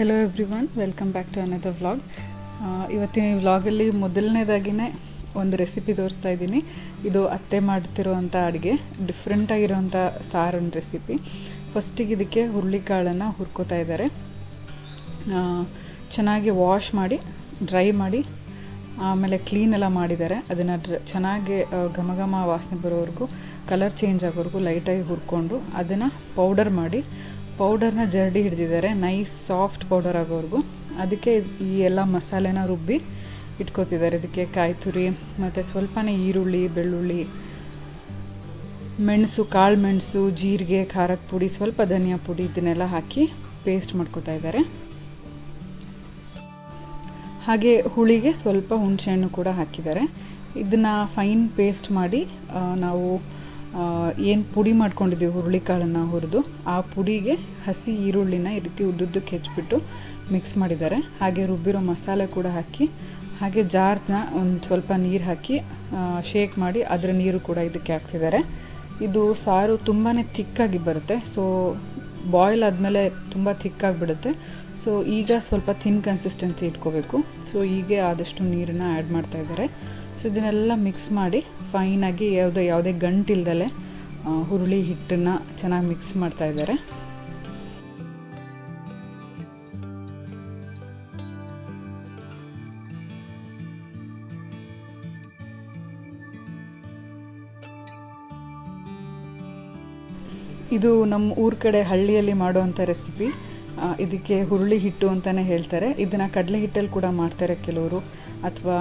Hello everyone, welcome back to another vlog. ಇವತ್ತಿನ ಈ ವ್ಲಾಗಲ್ಲಿ ಮೊದಲನೇದಾಗಿಯೇ ಒಂದು ರೆಸಿಪಿ ತೋರಿಸ್ತಾ ಇದ್ದೀನಿ. ಇದು ಅತ್ತೆ ಮಾಡ್ತಿರೋವಂಥ ಅಡುಗೆ, ಡಿಫ್ರೆಂಟಾಗಿರೋವಂಥ ಸಾರಿನ ರೆಸಿಪಿ. ಫಸ್ಟಿಗೆ ಇದಕ್ಕೆ ಹುರುಳಿಕಾಳನ್ನು ಹುರ್ಕೋತಾ ಇದ್ದಾರೆ. ಚೆನ್ನಾಗಿ ವಾಶ್ ಮಾಡಿ ಡ್ರೈ ಮಾಡಿ ಆಮೇಲೆ ಕ್ಲೀನೆಲ್ಲ ಮಾಡಿದ್ದಾರೆ. ಅದನ್ನು ಚೆನ್ನಾಗಿ ಘಮ ಘಮ ವಾಸನೆ ಬರೋವರೆಗೂ, ಕಲರ್ ಚೇಂಜ್ ಆಗೋವರೆಗೂ ಲೈಟಾಗಿ ಹುರ್ಕೊಂಡು ಅದನ್ನು ಪೌಡರ್ ಮಾಡಿ ಪೌಡರ್ನ ಜರಡಿ ಹಿಡಿದಿದ್ದಾರೆ, ನೈಸ್ ಸಾಫ್ಟ್ ಪೌಡರ್ ಆಗೋವರೆಗೂ. ಅದಕ್ಕೆ ಈ ಎಲ್ಲ ಮಸಾಲೆನ ರುಬ್ಬಿ ಇಟ್ಕೋತಿದ್ದಾರೆ. ಇದಕ್ಕೆ ಕಾಯಿ ತುರಿ ಮತ್ತು ಸ್ವಲ್ಪನೇ ಈರುಳ್ಳಿ, ಬೆಳ್ಳುಳ್ಳಿ, ಮೆಣಸು, ಕಾಳು ಮೆಣಸು, ಜೀರಿಗೆ, ಖಾರದ ಪುಡಿ, ಸ್ವಲ್ಪ ಧನಿಯಾ ಪುಡಿ ಇದನ್ನೆಲ್ಲ ಹಾಕಿ ಪೇಸ್ಟ್ ಮಾಡ್ಕೋತಾ ಇದ್ದಾರೆ. ಹಾಗೆ ಹುಳಿಗೆ ಸ್ವಲ್ಪ ಹುಣಸೆಹಣ್ಣು ಕೂಡ ಹಾಕಿದ್ದಾರೆ. ಇದನ್ನು ಫೈನ್ ಪೇಸ್ಟ್ ಮಾಡಿ ನಾವು ಏನು ಪುಡಿ ಮಾಡ್ಕೊಂಡಿದ್ದೀವಿ ಹುರುಳಿಕಾಳನ್ನು ಹುರಿದು, ಆ ಪುಡಿಗೆ ಹಸಿ ಈರುಳ್ಳಿನ ಈ ರೀತಿ ಉದ್ದುದ್ದಕ್ಕೆ ಹೆಚ್ಚಿಬಿಟ್ಟು ಮಿಕ್ಸ್ ಮಾಡಿದ್ದಾರೆ. ಹಾಗೆ ರುಬ್ಬಿರೋ ಮಸಾಲೆ ಕೂಡ ಹಾಕಿ, ಹಾಗೆ ಜಾರ್ನ ಒಂದು ಸ್ವಲ್ಪ ನೀರು ಹಾಕಿ ಶೇಕ್ ಮಾಡಿ ಅದರ ನೀರು ಕೂಡ ಇದಕ್ಕೆ ಹಾಕ್ತಿದ್ದಾರೆ. ಇದು ಸಾರು ತುಂಬಾ ಥಿಕ್ಕಾಗಿ ಬರುತ್ತೆ. ಸೊ ಬಾಯ್ಲ್ ಆದಮೇಲೆ ತುಂಬ ಥಿಕ್ಕಾಗಿಬಿಡುತ್ತೆ. ಸೊ ಈಗ ಸ್ವಲ್ಪ ಥಿನ್ ಕನ್ಸಿಸ್ಟೆನ್ಸಿ ಇಟ್ಕೋಬೇಕು. ಸೊ ಹೀಗೆ ಆದಷ್ಟು ನೀರನ್ನು ಆ್ಯಡ್ ಮಾಡ್ತಾಯಿದ್ದಾರೆ. ಸೊ ಇದನ್ನೆಲ್ಲ ಮಿಕ್ಸ್ ಮಾಡಿ ಫೈನಾಗಿ ಯಾವುದೇ ಗಂಟಿಲ್ದಲೆ ಹುರುಳಿ ಹಿಟ್ಟನ್ನು ಚೆನ್ನಾಗಿ ಮಿಕ್ಸ್ ಮಾಡ್ತಾಯಿದ್ದಾರೆ. ಇದು ನಮ್ಮ ಊರ ಕಡೆ ಹಳ್ಳಿಯಲ್ಲಿ ಮಾಡುವಂಥ ರೆಸಿಪಿ. ಇದಕ್ಕೆ ಹುರುಳಿ ಹಿಟ್ಟು ಅಂತಲೇ ಹೇಳ್ತಾರೆ. ಇದನ್ನು ಕಡಲೆ ಹಿಟ್ಟಲ್ಲಿ ಕೂಡ ಮಾಡ್ತಾರೆ ಕೆಲವರು, ಅಥವಾ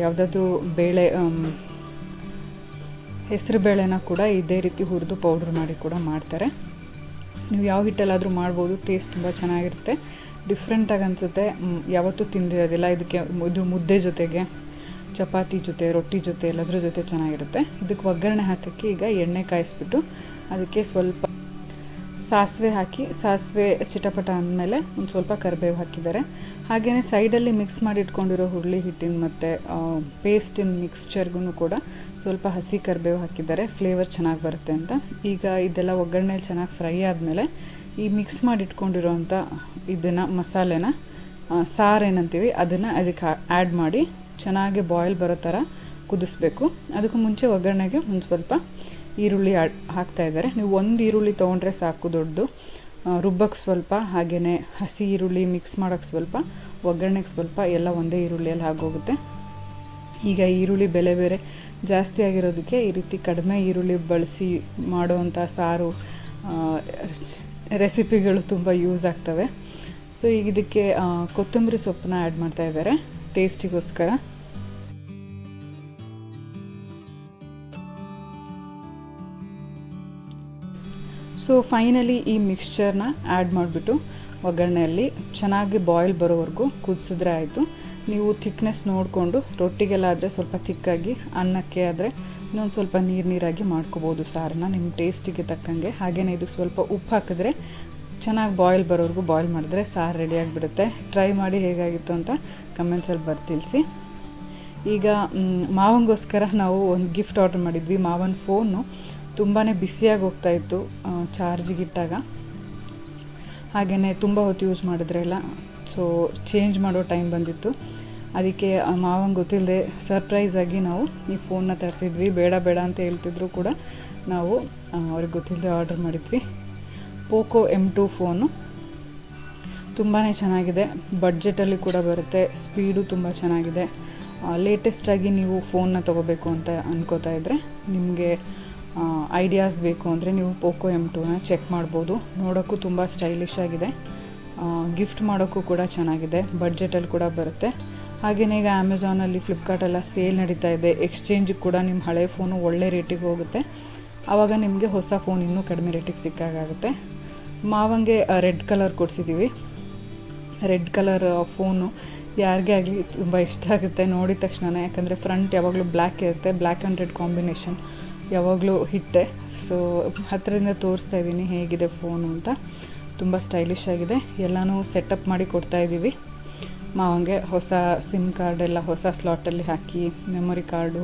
ಯಾವುದಾದ್ರೂ ಬೇಳೆ, ಹೆಸರು ಬೇಳೆನ ಕೂಡ ಇದೇ ರೀತಿ ಹುರಿದು ಪೌಡ್ರ್ ಮಾಡಿ ಕೂಡ ಮಾಡ್ತಾರೆ. ನೀವು ಯಾವ ಹಿಟ್ಟಲ್ಲಾದರೂ ಮಾಡ್ಬೋದು. ಟೇಸ್ಟ್ ತುಂಬ ಚೆನ್ನಾಗಿರುತ್ತೆ, ಡಿಫ್ರೆಂಟಾಗಿ ಅನಿಸುತ್ತೆ. ಯಾವತ್ತೂ ತಿಂದಿರೋದಿಲ್ಲ. ಇದಕ್ಕೆ ಇದು ಮುದ್ದೆ ಜೊತೆಗೆ, ಚಪಾತಿ ಜೊತೆ, ರೊಟ್ಟಿ ಜೊತೆ, ಎಲ್ಲದ್ರ ಜೊತೆ ಚೆನ್ನಾಗಿರುತ್ತೆ. ಇದಕ್ಕೆ ಒಗ್ಗರಣೆ ಹಾಕೋಕ್ಕೆ ಈಗ ಎಣ್ಣೆ ಕಾಯಿಸ್ಬಿಟ್ಟು ಅದಕ್ಕೆ ಸ್ವಲ್ಪ ಸಾಸಿವೆ ಹಾಕಿ, ಸಾಸಿವೆ ಚಿಟಪಟ ಅಂದಮೇಲೆ ಒಂದು ಸ್ವಲ್ಪ ಕರಿಬೇವು ಹಾಕಿದ್ದಾರೆ. ಹಾಗೆಯೇ ಸೈಡಲ್ಲಿ ಮಿಕ್ಸ್ ಮಾಡಿ ಇಟ್ಕೊಂಡಿರೋ ಹುರುಳಿ ಹಿಟ್ಟಿನ ಮತ್ತು ಪೇಸ್ಟಿನ ಮಿಕ್ಸ್ಚರ್ಗೂ ಕೂಡ ಸ್ವಲ್ಪ ಹಸಿ ಕರಿಬೇವು ಹಾಕಿದ್ದಾರೆ, ಫ್ಲೇವರ್ ಚೆನ್ನಾಗಿ ಬರುತ್ತೆ ಅಂತ. ಈಗ ಇದೆಲ್ಲ ಒಗ್ಗರಣೆಯಲ್ಲಿ ಚೆನ್ನಾಗಿ ಫ್ರೈ ಆದಮೇಲೆ ಈ ಮಿಕ್ಸ್ ಮಾಡಿ ಇಟ್ಕೊಂಡಿರೋವಂಥ ಇದನ್ನು ಮಸಾಲೆನ, ಸಾರೇನಂತೀವಿ, ಅದನ್ನು ಅದಕ್ಕೆ ಆ್ಯಡ್ ಮಾಡಿ ಚೆನ್ನಾಗಿ ಬಾಯ್ಲ್ ಬರೋ ಥರ ಕುದಿಸ್ಬೇಕು. ಅದಕ್ಕೂ ಮುಂಚೆ ಒಗ್ಗರಣೆಗೆ ಒಂದು ಸ್ವಲ್ಪ ಈರುಳ್ಳಿ ಹಾಕ್ತಾ ಇದ್ದಾರೆ. ನೀವು ಒಂದು ಈರುಳ್ಳಿ ತೊಗೊಂಡ್ರೆ ಸಾಕು, ದೊಡ್ಡದು. ರುಬ್ಬಕ್ಕೆ ಸ್ವಲ್ಪ, ಹಾಗೆಯೇ ಹಸಿ ಈರುಳ್ಳಿ ಮಿಕ್ಸ್ ಮಾಡೋಕ್ಕೆ ಸ್ವಲ್ಪ, ಒಗ್ಗರಣೆಗೆ ಸ್ವಲ್ಪ, ಎಲ್ಲ ಒಂದೇ ಈರುಳ್ಳಿಯಲ್ಲಿ ಆಗೋಗುತ್ತೆ. ಈಗ ಈರುಳ್ಳಿ ಬೆಲೆ ಬೇರೆ ಜಾಸ್ತಿ ಆಗಿರೋದಕ್ಕೆ ಈ ರೀತಿ ಕಡಿಮೆ ಈರುಳ್ಳಿ ಬಳಸಿ ಮಾಡೋವಂಥ ಸಾರು ರೆಸಿಪಿಗಳು ತುಂಬ ಯೂಸ್ ಆಗ್ತವೆ. ಸೊ ಈಗ ಇದಕ್ಕೆ ಕೊತ್ತಂಬರಿ ಸೊಪ್ಪನ್ನ ಆ್ಯಡ್ ಮಾಡ್ತಾ ಇದ್ದಾರೆ ಟೇಸ್ಟಿಗೋಸ್ಕರ. ಸೊ ಫೈನಲಿ ಈ ಮಿಕ್ಸ್ಚರ್ನ ಆ್ಯಡ್ ಮಾಡಿಬಿಟ್ಟು ಒಗ್ಗರಣೆಯಲ್ಲಿ ಚೆನ್ನಾಗಿ ಬಾಯ್ಲ್ ಬರೋವರೆಗೂ ಕುದಿಸಿದ್ರೆ ಆಯಿತು. ನೀವು ಥಿಕ್ನೆಸ್ ನೋಡಿಕೊಂಡು, ರೊಟ್ಟಿಗೆಲ್ಲ ಆದರೆ ಸ್ವಲ್ಪ ಥಿಕ್ಕಾಗಿ, ಅನ್ನಕ್ಕೆ ಆದರೆ ಇನ್ನೊಂದು ಸ್ವಲ್ಪ ನೀರಾಗಿ ಮಾಡ್ಕೋಬೋದು ಸಾರನ್ನ ನಿಮ್ಮ ಟೇಸ್ಟಿಗೆ ತಕ್ಕಂಗೆ. ಹಾಗೆಯೇ ಇದಕ್ಕೆ ಸ್ವಲ್ಪ ಉಪ್ಪು ಹಾಕಿದ್ರೆ ಚೆನ್ನಾಗಿ ಬಾಯ್ಲ್ ಬರೋವರೆಗೂ ಬಾಯ್ಲ್ ಮಾಡಿದ್ರೆ ಸಾರು ರೆಡಿಯಾಗಿಬಿಡುತ್ತೆ. ಟ್ರೈ ಮಾಡಿ ಹೇಗಾಗಿತ್ತು ಅಂತ ಕಮೆಂಟ್ಸಲ್ಲಿ ತಿಳಿಸಿ. ಈಗ ಮಾವಂಗೋಸ್ಕರ ನಾವು ಒಂದು ಗಿಫ್ಟ್ ಆರ್ಡರ್ ಮಾಡಿದ್ವಿ. ಮಾವನ ಫೋನು ತುಂಬಾ ಬಿಸಿಯಾಗಿ ಹೋಗ್ತಾಯಿತ್ತು ಚಾರ್ಜಿಗಿಟ್ಟಾಗ, ಹಾಗೆಯೇ ತುಂಬ ಹೊತ್ತು ಯೂಸ್ ಮಾಡಿದ್ರೆಲ್ಲ. ಸೊ ಚೇಂಜ್ ಮಾಡೋ ಟೈಮ್ ಬಂದಿತ್ತು. ಅದಕ್ಕೆ ಮಾವಂಗೆ ಗೊತ್ತಿಲ್ಲದೆ ಸರ್ಪ್ರೈಸಾಗಿ ನಾವು ಈ ಫೋನ್ನ ತರಿಸಿದ್ವಿ. ಬೇಡ ಬೇಡ ಅಂತ ಹೇಳ್ತಿದ್ರು ಕೂಡ ನಾವು ಅವ್ರಿಗೆ ಗೊತ್ತಿಲ್ಲದೆ ಆರ್ಡರ್ ಮಾಡಿದ್ವಿ. POCO M2 ಫೋನು ತುಂಬಾ ಚೆನ್ನಾಗಿದೆ, ಬಡ್ಜೆಟಲ್ಲಿ ಕೂಡ ಬರುತ್ತೆ, ಸ್ಪೀಡು ತುಂಬ ಚೆನ್ನಾಗಿದೆ. ಲೇಟೆಸ್ಟಾಗಿ ನೀವು ಫೋನ್ನ ತೊಗೋಬೇಕು ಅಂತ ಅನ್ಕೋತಾ ಇದ್ದರೆ, ನಿಮಗೆ ಐಡಿಯಾಸ್ ಬೇಕು ಅಂದರೆ ನೀವು POCO M2ನ ಚೆಕ್ ಮಾಡ್ಬೋದು. ನೋಡೋಕ್ಕೂ ತುಂಬ ಸ್ಟೈಲಿಶ್ ಆಗಿದೆ, ಗಿಫ್ಟ್ ಮಾಡೋಕ್ಕೂ ಕೂಡ ಚೆನ್ನಾಗಿದೆ, ಬಡ್ಜೆಟಲ್ಲಿ ಕೂಡ ಬರುತ್ತೆ. ಹಾಗೆಯೇ ಈಗ ಅಮೆಝಾನಲ್ಲಿ, ಫ್ಲಿಪ್ಕಾರ್ಟೆಲ್ಲ ಸೇಲ್ ನಡೀತಾ ಇದೆ. ಎಕ್ಸ್ಚೇಂಜಿಗೆ ಕೂಡ ನಿಮ್ಮ ಹಳೆ ಫೋನು ಒಳ್ಳೆ ರೇಟಿಗೆ ಹೋಗುತ್ತೆ. ಆವಾಗ ನಿಮಗೆ ಹೊಸ ಫೋನ್ ಇನ್ನೂ ಕಡಿಮೆ ರೇಟಿಗೆ ಸಿಕ್ಕಾಗುತ್ತೆ. ಮಾವಂಗೆ ರೆಡ್ ಕಲರ್ ಕೊಡಿಸಿದ್ದೀವಿ. ರೆಡ್ ಕಲರ್ ಫೋನು ಯಾರಿಗೇ ಆಗಲಿ ತುಂಬ ಇಷ್ಟ ಆಗುತ್ತೆ ನೋಡಿದ ತಕ್ಷಣ. ಯಾಕಂದರೆ ಫ್ರಂಟ್ ಯಾವಾಗಲೂ ಬ್ಲ್ಯಾಕ್ ಇರುತ್ತೆ, ಬ್ಲ್ಯಾಕ್ ಆ್ಯಂಡ್ ರೆಡ್ ಕಾಂಬಿನೇಷನ್ ಯಾವಾಗಲೂ ಹಿಟ್ಟೆ. ಸೊ ಹತ್ತಿರದಿಂದ ತೋರಿಸ್ತಾ ಇದ್ದೀನಿ ಹೇಗಿದೆ ಫೋನು ಅಂತ. ತುಂಬ ಸ್ಟೈಲಿಶ್ ಆಗಿದೆ. ಎಲ್ಲನೂ ಸೆಟಪ್ ಮಾಡಿ ಕೊಡ್ತಾಯಿದ್ದೀವಿ ಮಾವಂಗೆ. ಹೊಸ ಸಿಮ್ ಕಾರ್ಡೆಲ್ಲ ಹೊಸ ಸ್ಲಾಟಲ್ಲಿ ಹಾಕಿ, ಮೆಮೊರಿ ಕಾರ್ಡು,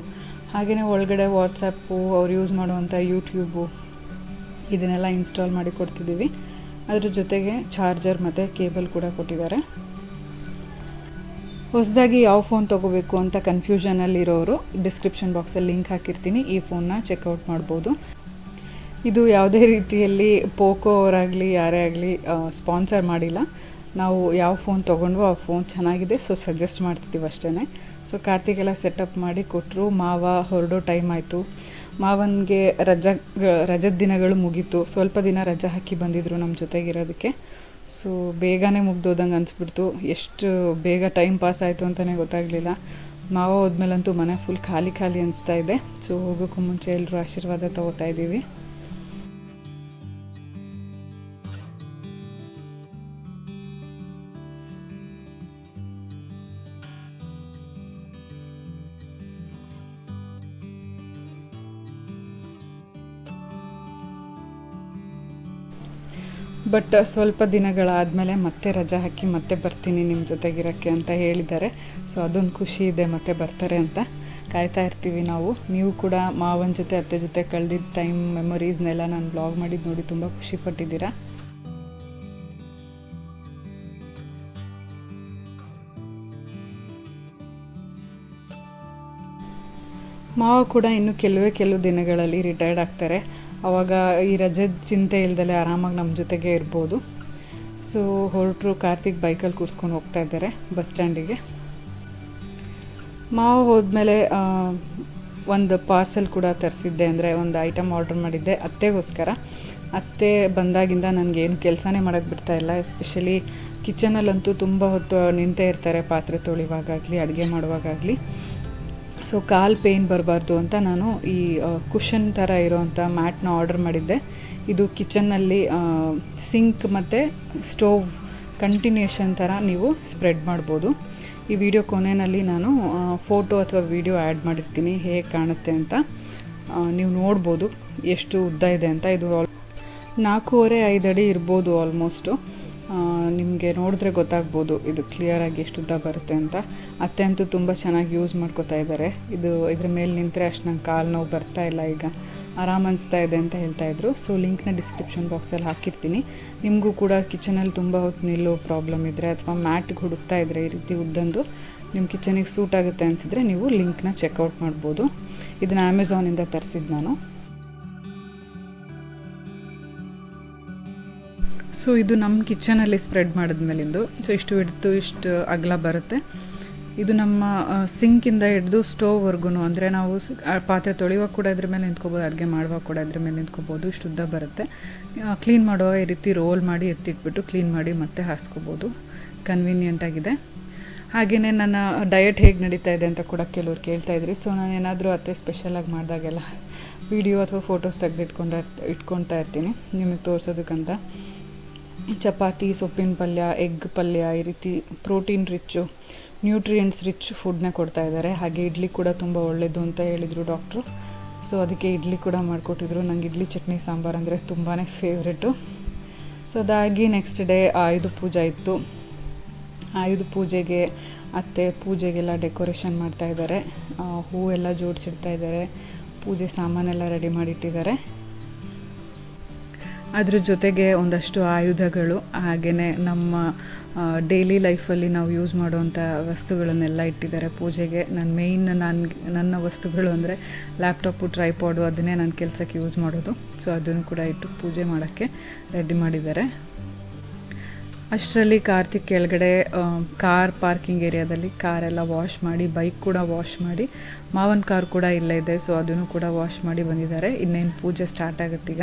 ಹಾಗೆಯೇ ಒಳಗಡೆ ವಾಟ್ಸಪ್ಪು, ಅವ್ರು ಯೂಸ್ ಮಾಡುವಂಥ ಯೂಟ್ಯೂಬು, ಇದನ್ನೆಲ್ಲ ಇನ್ಸ್ಟಾಲ್ ಮಾಡಿ ಕೊಡ್ತಿದ್ದೀವಿ. ಅದ್ರ ಜೊತೆಗೆ ಚಾರ್ಜರ್ ಮತ್ತು ಕೇಬಲ್ ಕೂಡ ಕೊಟ್ಟಿದ್ದಾರೆ. ಹೊಸದಾಗಿ ಯಾವ ಫೋನ್ ತೊಗೋಬೇಕು ಅಂತ ಕನ್ಫ್ಯೂಷನಲ್ಲಿರೋರು ಡಿಸ್ಕ್ರಿಪ್ಷನ್ ಬಾಕ್ಸಲ್ಲಿ ಲಿಂಕ್ ಹಾಕಿರ್ತೀನಿ, ಈ ಫೋನ್ನ ಚೆಕ್ಔಟ್ ಮಾಡ್ಬೋದು. ಇದು ಯಾವುದೇ ರೀತಿಯಲ್ಲಿ ಪೋಕೋ ಅವರಾಗಲಿ ಯಾರೇ ಆಗಲಿ ಸ್ಪಾನ್ಸರ್ ಮಾಡಿಲ್ಲ. ನಾವು ಯಾವ ಫೋನ್ ತೊಗೊಂಡ್ವೋ ಆ ಫೋನ್ ಚೆನ್ನಾಗಿದೆ, ಸೊ ಸಜೆಸ್ಟ್ ಮಾಡ್ತಿದ್ದೀವಿ ಅಷ್ಟೇ. ಸೊ ಕಾರ್ತಿಗೆಲ್ಲ ಸೆಟಪ್ ಮಾಡಿ ಕೊಟ್ಟರು. ಮಾವ ಹೊರಡೋ ಟೈಮ್ ಆಯಿತು. ಮಾವನಿಗೆ ರಜದ ದಿನಗಳು ಮುಗೀತು. ಸ್ವಲ್ಪ ದಿನ ರಜೆ ಹಾಕಿ ಬಂದಿದ್ದರು ನಮ್ಮ ಜೊತೆಗಿರೋದಕ್ಕೆ. ಸೊ ಬೇಗನೆ ಮುಗ್ದೋದಂಗೆ ಅನಿಸ್ಬಿಡ್ತು. ಎಷ್ಟು ಬೇಗ ಟೈಮ್ ಪಾಸ್ ಆಯಿತು ಅಂತಲೇ ಗೊತ್ತಾಗಲಿಲ್ಲ. ಮಾವ ಹೋದ್ಮೇಲಂತೂ ಮನೆ ಫುಲ್ ಖಾಲಿ ಖಾಲಿ ಅನಿಸ್ತಾ ಇದೆ. ಸೊ ಹೋಗೋಕ್ಕೂ ಮುಂಚೆ ಎಲ್ಲರೂ ಆಶೀರ್ವಾದ ತೊಗೋತಾ ಇದ್ದೀವಿ. ಬಟ್ ಸ್ವಲ್ಪ ದಿನಗಳಾದಮೇಲೆ ಮತ್ತೆ ರಜೆ ಹಾಕಿ ಮತ್ತೆ ಬರ್ತೀನಿ ನಿಮ್ಮ ಜೊತೆಗಿರೋಕ್ಕೆ ಅಂತ ಹೇಳಿದ್ದಾರೆ. ಸೊ ಅದೊಂದು ಖುಷಿ ಇದೆ, ಮತ್ತೆ ಬರ್ತಾರೆ ಅಂತ ಕಾಯ್ತಾ ಇರ್ತೀವಿ ನಾವು. ನೀವು ಕೂಡ ಮಾವನ ಜೊತೆ ಅತ್ತೆ ಜೊತೆ ಕಳೆದಿದ್ದ ಟೈಮ್ ಮೆಮೊರೀಸ್ನೆಲ್ಲ ನಾನು ಬ್ಲಾಗ್ ಮಾಡಿದ್ದು ನೋಡಿ ತುಂಬ ಖುಷಿಪಟ್ಟಿದ್ದೀರಾ. ಮಾವ ಕೂಡ ಇನ್ನು ಕೆಲವು ದಿನಗಳಲ್ಲಿ ರಿಟೈರ್ಡ್ ಆಗ್ತಾರೆ. ಆವಾಗ ಈ ರಜದ ಚಿಂತೆ ಇಲ್ದಲೆ ಆರಾಮಾಗಿ ನಮ್ಮ ಜೊತೆಗೆ ಇರ್ಬೋದು. ಸೊ ಹೊರಟರು. ಕಾರ್ತಿಕ್ ಬೈಕಲ್ಲಿ ಕೂರಿಸ್ಕೊಂಡು ಹೋಗ್ತಾ ಇದ್ದಾರೆ ಬಸ್ ಸ್ಟ್ಯಾಂಡಿಗೆ. ಮಾವ ಹೋದ್ಮೇಲೆ ಒಂದು ಪಾರ್ಸೆಲ್ ಕೂಡ ತರಿಸಿದ್ದೆ, ಅಂದರೆ ಒಂದು ಐಟಮ್ ಆರ್ಡ್ರ್ ಮಾಡಿದ್ದೆ ಅತ್ತೆಗೋಸ್ಕರ. ಅತ್ತೆ ಬಂದಾಗಿಂದ ನನಗೇನು ಕೆಲಸನೇ ಮಾಡೋಕ್ಕೆ ಬಿಡ್ತಾಯಿಲ್ಲ. ಎಸ್ಪೆಷಲಿ ಕಿಚನಲ್ಲಂತೂ ತುಂಬ ಹೊತ್ತು ನಿಂತೇ ಇರ್ತಾರೆ, ಪಾತ್ರೆ ತೊಳಿವಾಗಲಿ ಅಡುಗೆ ಮಾಡುವಾಗಲಿ. ಸೊ ಕಾಲು ಪೇಯ್ನ್ ಬರಬಾರ್ದು ಅಂತ ನಾನು ಈ ಕುಷನ್ ಥರ ಇರೋವಂಥ ಮ್ಯಾಟ್ನ ಆರ್ಡರ್ ಮಾಡಿದ್ದೆ. ಇದು ಕಿಚನ್ನಲ್ಲಿ ಸಿಂಕ್ ಮತ್ತು ಸ್ಟೋವ್ ಕಂಟಿನ್ಯೂಷನ್ ಥರ ನೀವು ಸ್ಪ್ರೆಡ್ ಮಾಡ್ಬೋದು. ಈ ವಿಡಿಯೋ ಕೊನೆಯಲ್ಲಿ ನಾನು ಫೋಟೋ ಅಥವಾ ವಿಡಿಯೋ ಆ್ಯಡ್ ಮಾಡಿರ್ತೀನಿ, ಹೇಗೆ ಕಾಣುತ್ತೆ ಅಂತ ನೀವು ನೋಡ್ಬೋದು ಎಷ್ಟು ಉದ್ದ ಇದೆ ಅಂತ. ಇದು 4.5 ಅಡಿ ಇರ್ಬೋದು ಆಲ್ಮೋಸ್ಟು. ನಿಮಗೆ ನೋಡಿದ್ರೆ ಗೊತ್ತಾಗ್ಬೋದು ಇದು ಕ್ಲಿಯರಾಗಿ ಎಷ್ಟು ಉದ್ದ ಬರುತ್ತೆ ಅಂತ. ಅತ್ತೆ ಅಂತೂ ತುಂಬ ಚೆನ್ನಾಗಿ ಯೂಸ್ ಮಾಡ್ಕೋತಾ ಇದ್ದಾರೆ. ಇದ್ರ ಮೇಲೆ ನಿಂತರೆ ಅಷ್ಟು ನಂಗೆ ಕಾಲು ನೋವು ಬರ್ತಾ ಇಲ್ಲ, ಈಗ ಆರಾಮ ಅನಿಸ್ತಾ ಇದೆ ಅಂತ ಹೇಳ್ತಾಯಿದ್ರು. ಸೊ ಲಿಂಕ್ನ ಡಿಸ್ಕ್ರಿಪ್ಷನ್ ಬಾಕ್ಸಲ್ಲಿ ಹಾಕಿರ್ತೀನಿ. ನಿಮಗೂ ಕೂಡ ಕಿಚನಲ್ಲಿ ತುಂಬ ಹೊತ್ತು ನಿಲ್ಲೋ ಪ್ರಾಬ್ಲಮ್ ಇದ್ದರೆ ಅಥವಾ ಮ್ಯಾಟ್ಗೆ ಹುಡುಕ್ತಾ ಇದ್ದರೆ ಈ ರೀತಿ ಉದ್ದಂದು ನಿಮ್ಮ ಕಿಚನಿಗೆ ಸೂಟ್ ಆಗುತ್ತೆ ಅನಿಸಿದ್ರೆ ನೀವು ಲಿಂಕ್ನ ಚೆಕ್ಔಟ್ ಮಾಡ್ಬೋದು. ಇದನ್ನು ಅಮೆಝಾನಿಂದ ತರಿಸಿದ್ದು ನಾನು. ಸೊ ಇದು ನಮ್ಮ ಕಿಚನಲ್ಲಿ ಸ್ಪ್ರೆಡ್ ಮಾಡಿದ್ಮೇಲಿಂದು ಸೊ ಇಷ್ಟು ಹಿಡಿದು ಇಷ್ಟು ಅಗಲ ಬರುತ್ತೆ. ಇದು ನಮ್ಮ ಸಿಂಕಿಂದ ಹಿಡಿದು ಸ್ಟೋವ್ವರೆಗೂ, ಅಂದರೆ ನಾವು ಪಾತ್ರೆ ತೊಳೆಯುವಾಗ ಕೂಡ ಇದ್ರ ಮೇಲೆ ನಿಂತ್ಕೋಬೋದು, ಅಡುಗೆ ಮಾಡುವಾಗ ಕೂಡ ಇದ್ರ ಮೇಲೆ ನಿಂತ್ಕೋಬೋದು. ಇಷ್ಟು ಉದ್ದ ಬರುತ್ತೆ. ಕ್ಲೀನ್ ಮಾಡುವಾಗ ಈ ರೀತಿ ರೋಲ್ ಮಾಡಿ ಎತ್ತಿಟ್ಬಿಟ್ಟು ಕ್ಲೀನ್ ಮಾಡಿ ಮತ್ತೆ ಹಾಸ್ಕೋಬೋದು. ಕನ್ವೀನಿಯೆಂಟಾಗಿದೆ. ಹಾಗೆಯೇ ನನ್ನ ಡಯಟ್ ಹೇಗೆ ನಡೀತಾ ಇದೆ ಅಂತ ಕೂಡ ಕೆಲವ್ರು ಕೇಳ್ತಾಯಿದ್ರಿ. ಸೊ ನಾನು ಏನಾದರೂ ಅತ್ತೆ ಸ್ಪೆಷಲಾಗಿ ಮಾಡಿದಾಗೆಲ್ಲ ವಿಡಿಯೋ ಅಥವಾ ಫೋಟೋಸ್ ಇಟ್ಕೊಳ್ತಾ ಇರ್ತೀನಿ ನಿಮಗೆ ತೋರಿಸೋದಕ್ಕಂತ. ಚಪಾತಿ, ಸೊಪ್ಪಿನ ಪಲ್ಯ, ಎಗ್ ಪಲ್ಯ, ಈ ರೀತಿ ಪ್ರೋಟೀನ್ ರಿಚ್ಚು, ನ್ಯೂಟ್ರಿಯೆಂಟ್ಸ್ ರಿಚ್ ಫುಡ್ನ ಕೊಡ್ತಾ ಇದ್ದಾರೆ. ಹಾಗೆ ಇಡ್ಲಿ ಕೂಡ ತುಂಬ ಒಳ್ಳೆಯದು ಅಂತ ಹೇಳಿದರು ಡಾಕ್ಟ್ರು. ಸೊ ಅದಕ್ಕೆ ಇಡ್ಲಿ ಕೂಡ ಮಾಡಿಕೊಟ್ಟಿದ್ರು. ನಂಗೆ ಇಡ್ಲಿ ಚಟ್ನಿ ಸಾಂಬಾರು ಅಂದರೆ ತುಂಬಾ ಫೇವ್ರೆಟು. ಸೊ ಅದಾಗಿ ನೆಕ್ಸ್ಟ್ ಡೇ ಆಯುಧ ಪೂಜೆ ಇತ್ತು. ಆಯುಧ ಪೂಜೆಗೆ ಅತ್ತೆ ಪೂಜೆಗೆಲ್ಲ ಡೆಕೋರೇಷನ್ ಮಾಡ್ತಾಯಿದ್ದಾರೆ. ಹೂವೆಲ್ಲ ಜೋಡಿಸಿಡ್ತಾ ಇದ್ದಾರೆ. ಪೂಜೆ ಸಾಮಾನೆಲ್ಲ ರೆಡಿ ಮಾಡಿಟ್ಟಿದ್ದಾರೆ. ಅದ್ರ ಜೊತೆಗೆ ಒಂದಷ್ಟು ಆಯುಧಗಳು, ಹಾಗೆಯೇ ನಮ್ಮ ಡೈಲಿ ಲೈಫಲ್ಲಿ ನಾವು ಯೂಸ್ ಮಾಡುವಂಥ ವಸ್ತುಗಳನ್ನೆಲ್ಲ ಇಟ್ಟಿದ್ದಾರೆ ಪೂಜೆಗೆ. ನನ್ನ ವಸ್ತುಗಳು ಅಂದರೆ ಲ್ಯಾಪ್ಟಾಪು, ಟ್ರೈಪಾಡು, ಅದನ್ನೇ ನಾನು ಕೆಲಸಕ್ಕೆ ಯೂಸ್ ಮಾಡೋದು. ಸೊ ಅದನ್ನು ಕೂಡ ಇಟ್ಟು ಪೂಜೆ ಮಾಡೋಕ್ಕೆ ರೆಡಿ ಮಾಡಿದ್ದಾರೆ. ಅಷ್ಟರಲ್ಲಿ ಕಾರ್ತಿಕ್ ಕೆಳಗಡೆ ಕಾರ್ ಪಾರ್ಕಿಂಗ್ ಏರಿಯಾದಲ್ಲಿ ಕಾರೆಲ್ಲ ವಾಶ್ ಮಾಡಿ, ಬೈಕ್ ಕೂಡ ವಾಶ್ ಮಾಡಿ, ಮಾವನ ಕಾರ್ ಕೂಡ ಇಲ್ಲೇ ಇದೆ. ಸೊ ಅದನ್ನು ಕೂಡ ವಾಶ್ ಮಾಡಿ ಬಂದಿದ್ದಾರೆ. ಇನ್ನೇನು ಪೂಜೆ ಸ್ಟಾರ್ಟ್ ಆಗುತ್ತೀಗ.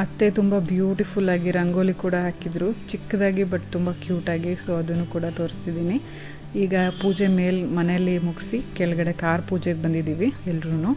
ಅತ್ತೆ ತುಂಬ ಬ್ಯೂಟಿಫುಲ್ಲಾಗಿ ರಂಗೋಲಿ ಕೂಡ ಹಾಕಿದರು, ಚಿಕ್ಕದಾಗಿ ಬಟ್ ತುಂಬ ಕ್ಯೂಟಾಗಿ. ಸೊ ಅದನ್ನು ಕೂಡ ತೋರಿಸ್ತಿದ್ದೀನಿ. ಈಗ ಪೂಜೆ ಮನೆಯಲ್ಲಿ ಮುಗಿಸಿ ಕೆಳಗಡೆ ಕಾರ್ ಪೂಜೆಗೆ ಬಂದಿದ್ದೀವಿ ಎಲ್ರೂ.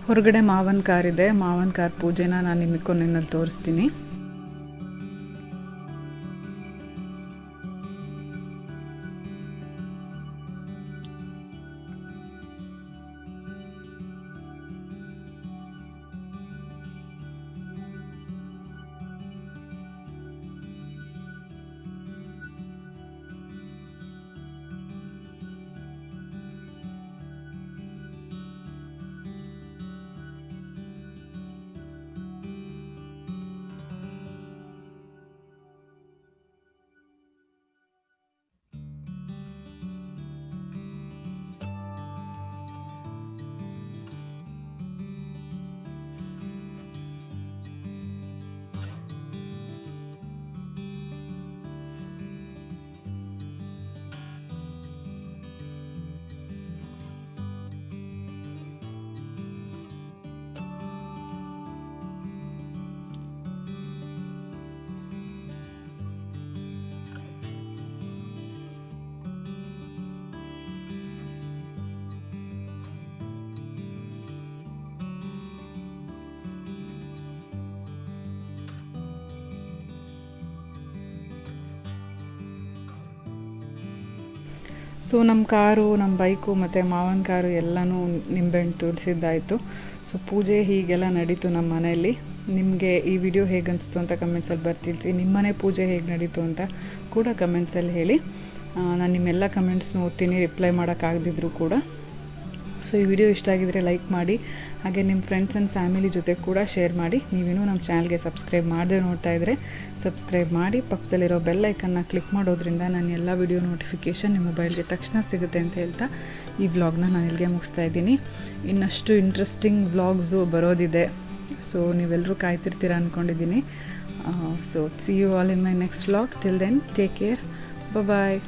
ಹೊರಗಡೆ ಮಾವನ ಕಾರ್ ಇದೆ. ಮಾವನ ಕಾರ್ ಪೂಜೆನ ನಾನು ನಿಮಗೆ ಕೊನೆಯಲ್ಲಿ ತೋರಿಸ್ತೀನಿ. ಸೊ ನಮ್ಮ ಕಾರು, ನಮ್ಮ ಬೈಕು ಮತ್ತು ಮಾವನ ಕಾರು ಎಲ್ಲನೂ ನಿಂಬೆಹಣ್ಣು ತೋರಿಸಿದ್ದಾಯಿತು. ಸೊ ಪೂಜೆ ಹೀಗೆಲ್ಲ ನಡೀತು ನಮ್ಮ ಮನೆಯಲ್ಲಿ. ನಿಮಗೆ ಈ ವಿಡಿಯೋ ಹೇಗೆ ಅನಿಸ್ತು ಅಂತ ಕಮೆಂಟ್ಸಲ್ಲಿ ಬರ್ತಿಲ್ಸಿ. ನಿಮ್ಮ ಮನೆ ಪೂಜೆ ಹೇಗೆ ನಡೀತು ಅಂತ ಕೂಡ ಕಮೆಂಟ್ಸಲ್ಲಿ ಹೇಳಿ. ನಾನು ನಿಮ್ಮೆಲ್ಲ ಕಮೆಂಟ್ಸ್ನ ಓದ್ತೀನಿ, ರಿಪ್ಲೈ ಮಾಡೋಕ್ಕಾಗದಿದ್ರು ಕೂಡ. ಸೊ ಈ ವಿಡಿಯೋ ಇಷ್ಟ ಆಗಿದರೆ ಲೈಕ್ ಮಾಡಿ, ಹಾಗೆ ನಿಮ್ಮ ಫ್ರೆಂಡ್ಸ್ ಆ್ಯಂಡ್ ಫ್ಯಾಮಿಲಿ ಜೊತೆ ಕೂಡ ಶೇರ್ ಮಾಡಿ. ನೀವೇನೂ ನಮ್ಮ ಚಾನಲ್ಗೆ ಸಬ್ಸ್ಕ್ರೈಬ್ ಮಾಡದೆ ನೋಡ್ತಾ ಇದ್ದರೆ ಸಬ್ಸ್ಕ್ರೈಬ್ ಮಾಡಿ, ಪಕ್ಕದಲ್ಲಿರೋ ಬೆಲ್ ಐಕನ್ನ ಕ್ಲಿಕ್ ಮಾಡೋದ್ರಿಂದ ನಾನು ಎಲ್ಲ ವಿಡಿಯೋ ನೋಟಿಫಿಕೇಷನ್ ನಿಮ್ಮ ಮೊಬೈಲ್ಗೆ ತಕ್ಷಣ ಸಿಗುತ್ತೆ ಅಂತ ಹೇಳ್ತಾ ಈ ವ್ಲಾಗ್ನ ನಾನು ಇಲ್ಲಿಗೆ ಮುಗಿಸ್ತಾ ಇದ್ದೀನಿ. ಇನ್ನಷ್ಟು ಇಂಟ್ರೆಸ್ಟಿಂಗ್ ವ್ಲಾಗ್ಸು ಬರೋದಿದೆ. ಸೊ ನೀವೆಲ್ಲರೂ ಕಾಯ್ತಿರ್ತೀರ ಅಂದ್ಕೊಂಡಿದ್ದೀನಿ. So see you all in my next vlog. Till then take care. Bye.